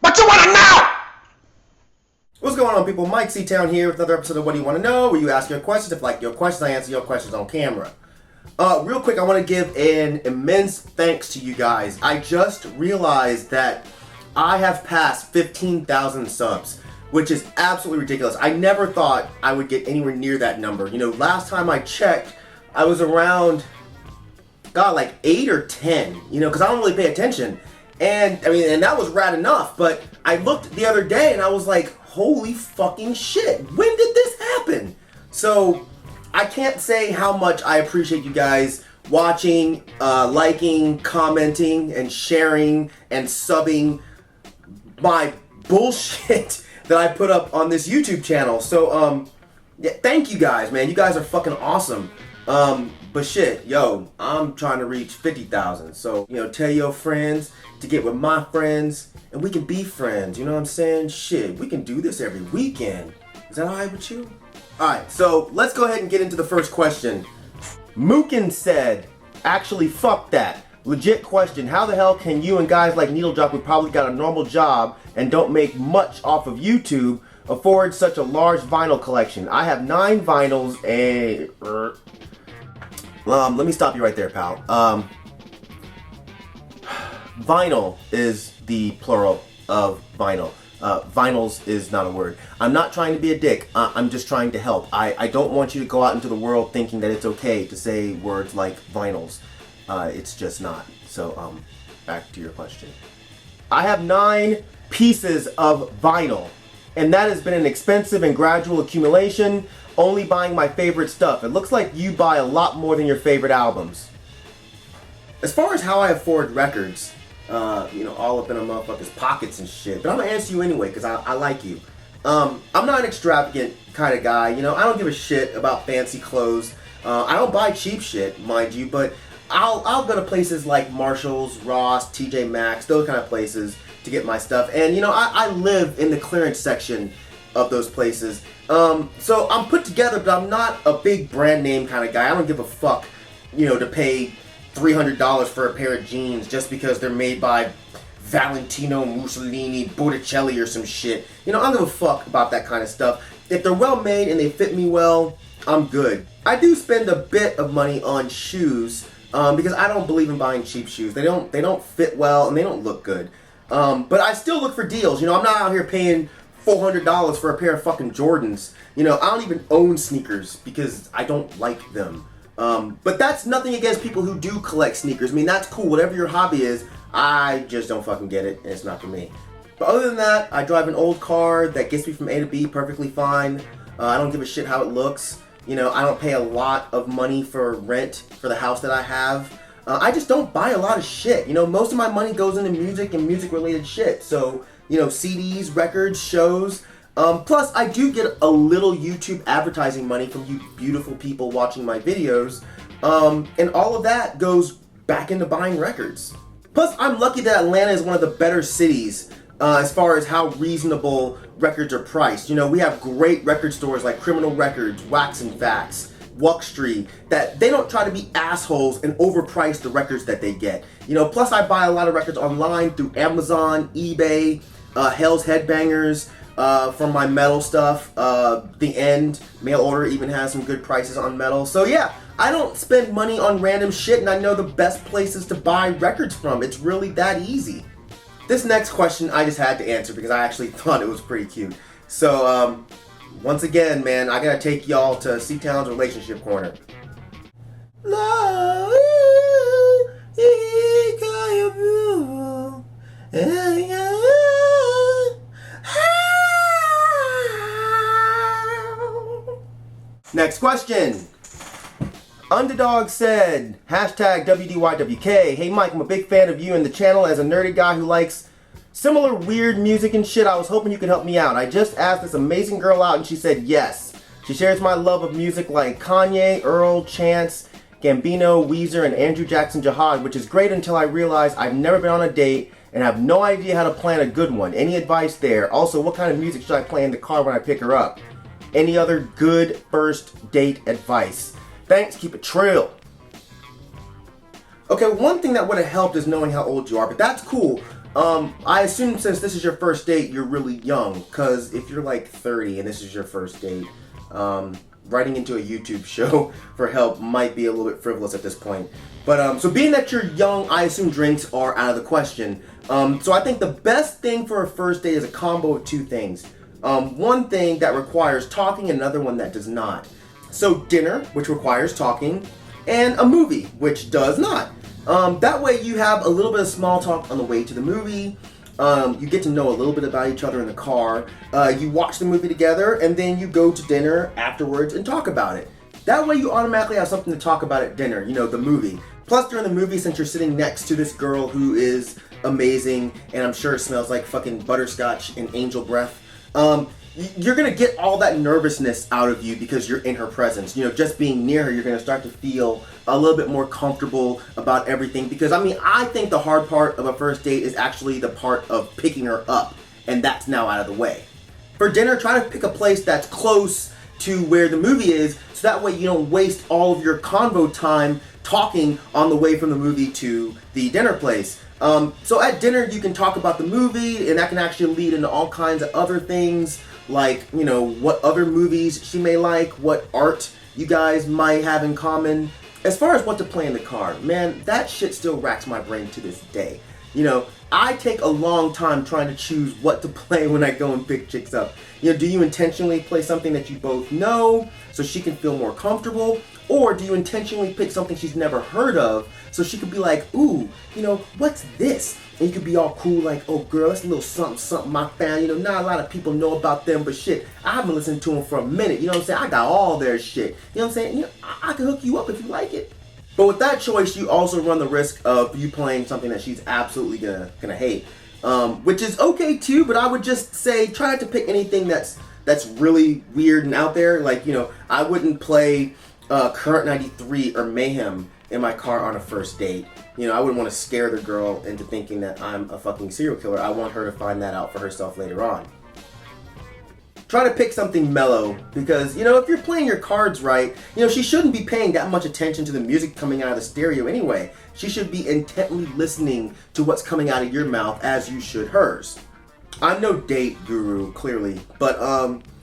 What you wanna know? What's going on, people? Mike C-Town here with another episode of What Do You Want to Know, where you ask your questions. If like your questions, I answer your questions on camera. Real quick, I want to give an immense thanks to you guys. I just realized that I have passed 15,000 subs, which is absolutely ridiculous. I never thought I would get anywhere near that number. You know, last time I checked, I was around, God, like 8 or 10, you know, because I don't really pay attention. And, I mean, and that was rad enough, but I looked the other day and I was like, holy fucking shit, when did this happen? So, I can't say how much I appreciate you guys watching, liking, commenting, and sharing, and subbing my bullshit that I put up on this YouTube channel. So, yeah, thank you guys, man. You guys are fucking awesome. But shit, yo, I'm trying to reach 50,000. So, you know, tell your friends to get with my friends, and we can be friends. You know what I'm saying? Shit, we can do this every weekend. Is that alright with you? Alright, so let's go ahead and get into the first question. Mookin said, actually, fuck that. Legit question, how the hell can you and guys like Needle Drop, who probably got a normal job and don't make much off of YouTube, afford such a large vinyl collection? I have 9 vinyls and... let me stop you right there, pal. Vinyl is the plural of vinyl. Vinyls is not a word. I'm not trying to be a dick. I'm just trying to help. I don't want you to go out into the world thinking that it's okay to say words like vinyls. It's just not. So, back to your question. I have 9 pieces of vinyl, and that has been an expensive and gradual accumulation, only buying my favorite stuff. It looks like you buy a lot more than your favorite albums. As far as how I afford records, you know, all up in a motherfucker's pockets and shit, but I'm gonna answer you anyway, because I like you. I'm not an extravagant kind of guy, you know, I don't give a shit about fancy clothes. I don't buy cheap shit, mind you, but I'll go to places like Marshall's, Ross, TJ Maxx, those kind of places to get my stuff. And, you know, I live in the clearance section of those places. So I'm put together, but I'm not a big brand name kind of guy. I don't give a fuck, you know, to pay $300 for a pair of jeans just because they're made by Valentino Mussolini, Botticelli or some shit. You know, I don't give a fuck about that kind of stuff. If they're well made and they fit me well, I'm good. I do spend a bit of money on shoes, because I don't believe in buying cheap shoes. They don't fit well and they don't look good. But I still look for deals. You know, I'm not out here paying $400 for a pair of fucking Jordans. You know, I don't even own sneakers because I don't like them. But that's nothing against people who do collect sneakers. I mean, that's cool. Whatever your hobby is, I just don't fucking get it, and it's not for me. But other than that, I drive an old car that gets me from A to B perfectly fine. I don't give a shit how it looks. You know, I don't pay a lot of money for rent for the house that I have. I just don't buy a lot of shit. You know, most of my money goes into music and music-related shit. So, you know, CDs, records, shows. Plus, I do get a little YouTube advertising money from you beautiful people watching my videos. And all of that goes back into buying records. Plus, I'm lucky that Atlanta is one of the better cities as far as how reasonable records are priced. You know, we have great record stores like Criminal Records, Wax and Facts, Wuck Street, that they don't try to be assholes and overprice the records that they get. You know, plus I buy a lot of records online through Amazon, eBay, Hell's Headbangers, from my metal stuff. The End, mail order even has some good prices on metal. So yeah, I don't spend money on random shit, and I know the best places to buy records from. It's really that easy. This next question I just had to answer because I actually thought it was pretty cute. So, once again, man, I gotta take y'all to C-Town's relationship corner. Next question. Underdog said, hashtag WDYWK. Hey Mike, I'm a big fan of you and the channel. As a nerdy guy who likes similar weird music and shit, I was hoping you could help me out. I just asked this amazing girl out and she said yes. She shares my love of music like Kanye, Earl, Chance, Gambino, Weezer, and Andrew Jackson Jihad, which is great until I realize I've never been on a date and have no idea how to plan a good one. Any advice there? Also, what kind of music should I play in the car when I pick her up? Any other good first date advice? Thanks, keep it trill. Okay, one thing that would have helped is knowing how old you are, but that's cool. I assume since this is your first date, you're really young, because if you're like 30 and this is your first date, writing into a YouTube show for help might be a little bit frivolous at this point. But so being that you're young, I assume drinks are out of the question. So I think the best thing for a first date is a combo of two things. One thing that requires talking, another one that does not. So dinner, which requires talking, and a movie, which does not. That way you have a little bit of small talk on the way to the movie. You get to know a little bit about each other in the car. You watch the movie together, and then you go to dinner afterwards and talk about it. That way you automatically have something to talk about at dinner, you know, the movie. Plus during the movie, since you're sitting next to this girl who is amazing, and I'm sure it smells like fucking butterscotch and angel breath, you're gonna get all that nervousness out of you because you're in her presence. You know, just being near her, you're gonna start to feel a little bit more comfortable about everything. Because I mean, I think the hard part of a first date is actually the part of picking her up, and that's now out of the way. For dinner, try to pick a place that's close to where the movie is, so that way you don't waste all of your convo time talking on the way from the movie to the dinner place. So at dinner, you can talk about the movie, and that can actually lead into all kinds of other things, like, you know, what other movies she may like, what art you guys might have in common. As far as what to play in the car, man, that shit still racks my brain to this day. You know, I take a long time trying to choose what to play when I go and pick chicks up. You know, do you intentionally play something that you both know so she can feel more comfortable? Or do you intentionally pick something she's never heard of so she could be like, ooh, you know, what's this? And you could be all cool like, oh girl, that's a little something, something I found. You know, not a lot of people know about them, but shit, I haven't listened to them for a minute. You know what I'm saying? I got all their shit. You know what I'm saying? You know, I can hook you up if you like it. But with that choice, you also run the risk of you playing something that she's absolutely gonna hate. Which is okay too, but I would just say try not to pick anything that's really weird and out there. Like, you know, I wouldn't play Current 93 or Mayhem in my car on a first date. You know, I wouldn't want to scare the girl into thinking that I'm a fucking serial killer. I want her to find that out for herself later on. Try to pick something mellow, because, you know, if you're playing your cards right, you know, she shouldn't be paying that much attention to the music coming out of the stereo anyway. She should be intently listening to what's coming out of your mouth, as you should hers. I'm no date guru, clearly, but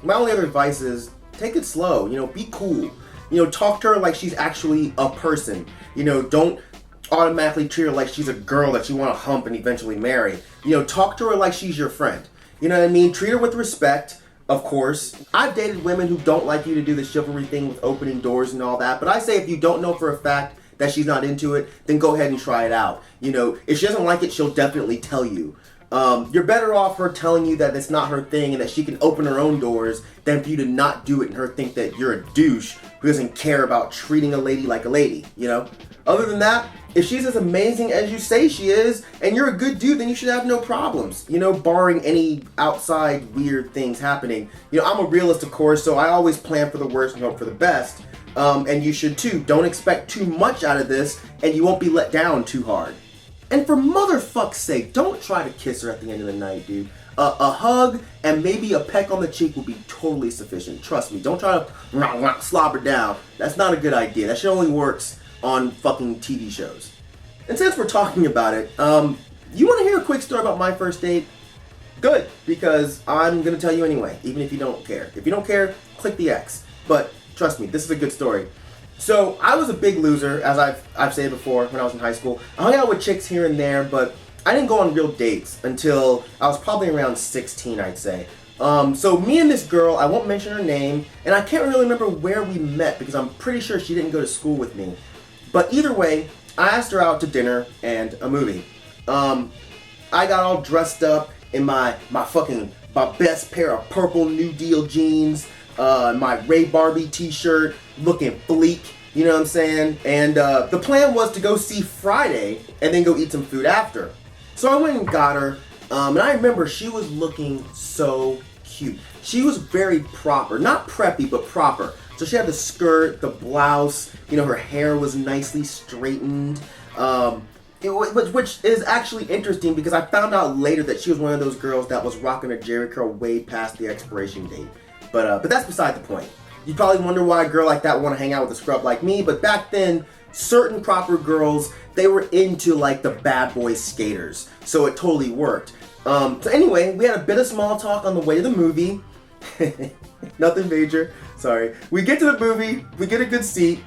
my only other advice is take it slow. You know, be cool. You know, talk to her like she's actually a person. You know, don't automatically treat her like she's a girl that you want to hump and eventually marry. You know, talk to her like she's your friend. You know what I mean? Treat her with respect. Of course, I've dated women who don't like you to do the chivalry thing with opening doors and all that, but I say if you don't know for a fact that she's not into it, then go ahead and try it out. You know, if she doesn't like it, she'll definitely tell you. You're better off her telling you that it's not her thing and that she can open her own doors than for you to not do it and her think that you're a douche who doesn't care about treating a lady like a lady, you know? Other than that, if she's as amazing as you say she is, and you're a good dude, then you should have no problems, you know, barring any outside weird things happening. You know, I'm a realist, of course, so I always plan for the worst and hope for the best. And you should too. Don't expect too much out of this, and you won't be let down too hard. And for motherfuck's sake, don't try to kiss her at the end of the night, dude. A hug and maybe a peck on the cheek will be totally sufficient. Trust me. Don't try to slobber down. That's not a good idea. That shit only works on fucking TV shows. And since we're talking about it, you want to hear a quick story about my first date? Good, because I'm going to tell you anyway, even if you don't care. If you don't care, click the X. But trust me, this is a good story. So I was a big loser, as I've said before, when I was in high school. I hung out with chicks here and there, but I didn't go on real dates until I was probably around 16, I'd say. So me and this girl, I won't mention her name, and I can't really remember where we met because I'm pretty sure she didn't go to school with me. But either way, I asked her out to dinner and a movie. I got all dressed up in my best pair of purple New Deal jeans, my Ray Barbie t-shirt, looking bleak, you know what I'm saying? And the plan was to go see Friday and then go eat some food after. So I went and got her, and I remember she was looking so cute. She was very proper, not preppy, but proper. So she had the skirt, the blouse, you know, her hair was nicely straightened, which is actually interesting because I found out later that she was one of those girls that was rocking a Jerry curl way past the expiration date. But that's beside the point. You probably wonder why a girl like that would want to hang out with a scrub like me, but back then, certain proper girls, they were into like the bad boy skaters. So it totally worked. So anyway, we had a bit of small talk on the way to the movie. Nothing major, sorry. We get to the movie, we get a good seat,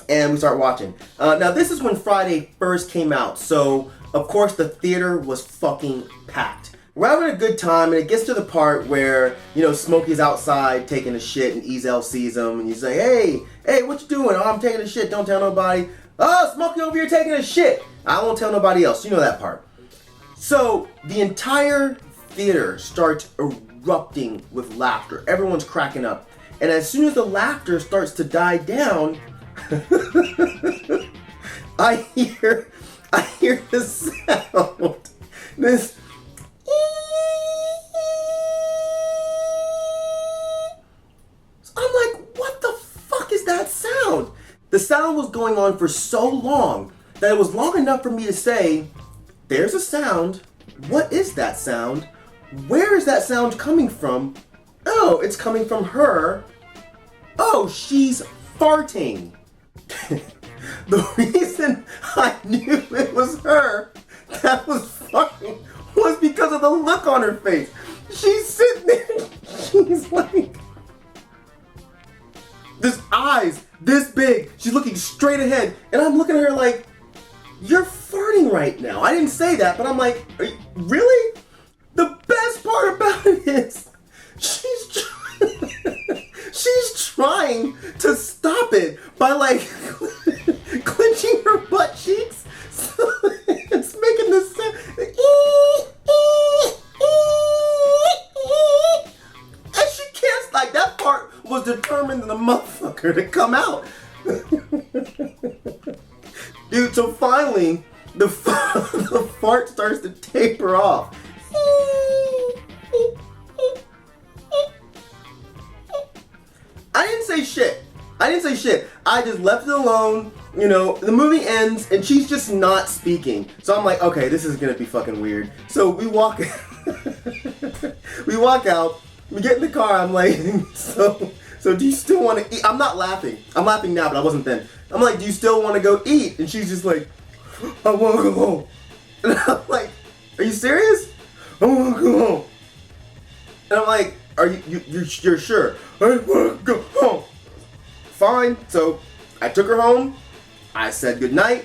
and we start watching. Now this is when Friday first came out, so of course the theater was fucking packed. We're having a good time, and it gets to the part where, you know, Smokey's outside taking a shit, and Ezel sees him, and he's like, hey, what you doing? Oh, I'm taking a shit, don't tell nobody. Oh, Smokey over here taking a shit. I won't tell nobody else, you know that part. So, the entire theater starts erupting with laughter. Everyone's cracking up. And as soon as the laughter starts to die down, I hear this sound. This... I'm like, what the fuck is that sound? The sound was going on for so long that it was long enough for me to say, there's a sound. What is that sound? Where is that sound coming from? Oh, it's coming from her. Oh, she's farting. The reason I knew it was her that was farting was because of the look on her face. She's sitting there, she's like, this eyes this big, she's looking straight ahead, and I'm looking at her like, you're farting right now. I didn't say that, but I'm like, are you, really? The best part about it is, she's trying to stop it by like clenching her butt cheeks, so it's making this sound. And she can't, like, that part was determined in the motherfucker to come out. Dude, so finally, the fart starts to taper off. I didn't say shit. I just left it alone. You know, the movie ends and she's just not speaking. So I'm like, okay, this is gonna be fucking weird. So we walk out, we get in the car, I'm like, so do you still wanna eat? I'm not laughing. I'm laughing now, but I wasn't then. I'm like, do you still wanna go eat? And she's just like, I wanna go home. And I'm like, are you serious? I wanna go home. And I'm like, you're sure? I wanna go home. Fine. So I took her home. I said goodnight.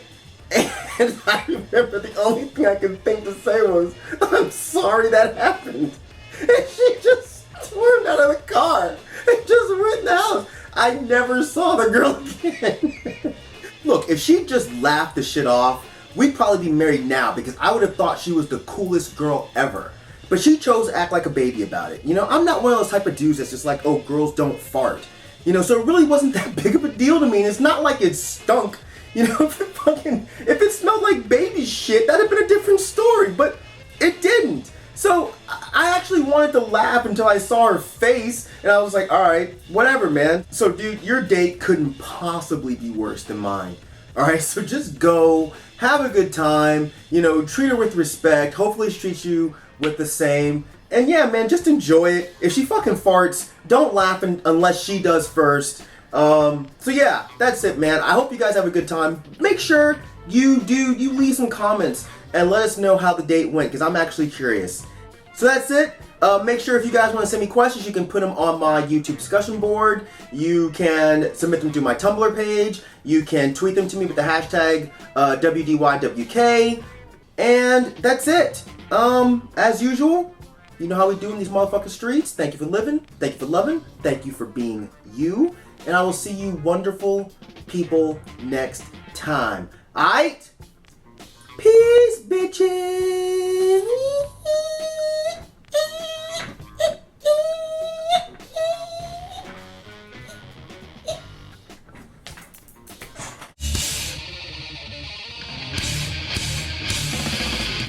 And I remember the only thing I could think to say was, I'm sorry that happened. And she just stormed out of the car and just went in the house. I never saw the girl again. Look, if she just laughed the shit off, we'd probably be married now because I would have thought she was the coolest girl ever. But she chose to act like a baby about it. You know, I'm not one of those type of dudes that's just like, oh, girls don't fart. You know, so it really wasn't that big of a deal to me. And it's not like it stunk. You know, if it smelled like baby shit, that'd have been a different story. But it didn't. So I actually wanted to laugh until I saw her face. And I was like, all right, whatever, man. So, dude, your date couldn't possibly be worse than mine. All right, so just go, have a good time. You know, treat her with respect. Hopefully she treats you with the same. And yeah, man, just enjoy it. If she fucking farts, don't laugh unless she does first. So yeah, that's it, man. I hope you guys have a good time. Make sure you leave some comments and let us know how the date went, because I'm actually curious. So that's it. Make sure if you guys want to send me questions, you can put them on my YouTube discussion board. You can submit them to my Tumblr page. You can tweet them to me with the hashtag WDYWK. And that's it. As usual, you know how we do in these motherfucking streets. Thank you for living. Thank you for loving. Thank you for being you. And I will see you wonderful people next time. Aight? Peace.